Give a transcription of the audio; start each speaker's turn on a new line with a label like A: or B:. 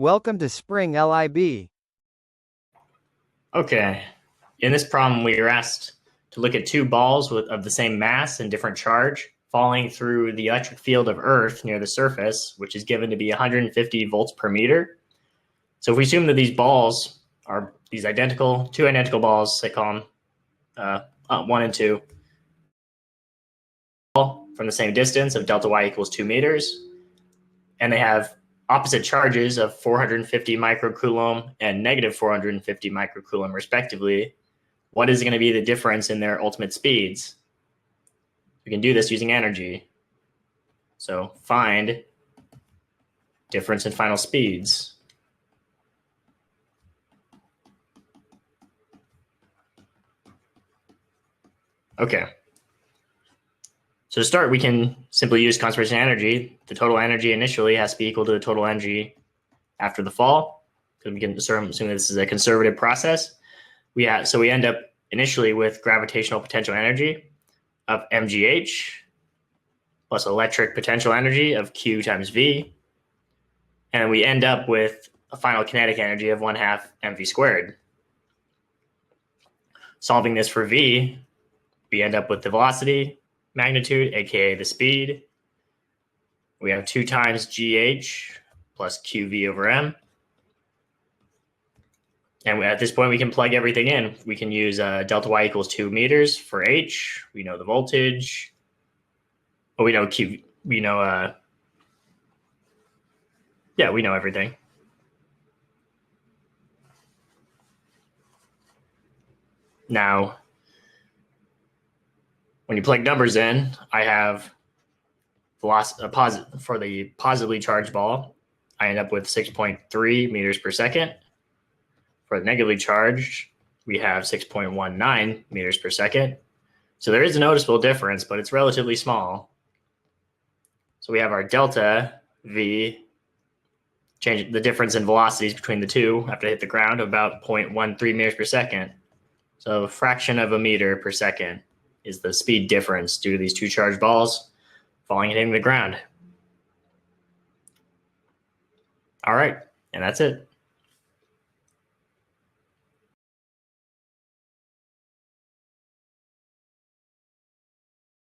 A: Welcome to Spring LIB.
B: Okay, in this problem, we were asked to look at two balls of the same mass and different charge falling through the electric field of Earth near the surface, which is given to be 150 volts per meter. So if we assume that these balls are two identical balls, they call them 1 and 2, from the same distance of delta y equals 2 meters, and they have opposite charges of 450 microcoulomb and negative 450 microcoulomb respectively, what is going to be the difference in their ultimate speeds? We can do this using energy. So find difference in final speeds. Okay. So to start, we can simply use conservation of energy. The total energy initially has to be equal to the total energy after the fall. We can assume this is a conservative process. So we end up initially with gravitational potential energy of mgh plus electric potential energy of Q times V. And we end up with a final kinetic energy of 1/2 mv squared. Solving this for V, we end up with the velocity magnitude, aka the speed. We have 2 times gh plus qv over m. And at this point, we can plug everything in. We can use delta y equals 2 meters for h. We know the voltage. Well, we know q. We know we know everything. Now, when you plug numbers in, I have velocity for the positively charged ball. I end up with 6.3 meters per second. For the negatively charged, we have 6.19 meters per second. So there is a noticeable difference, but it's relatively small. So we have our delta V, change the difference in velocities between the two after they hit the ground of about 0.13 meters per second. So a fraction of a meter per second is the speed difference due to these two charged balls falling and hitting the ground. All right, and that's it.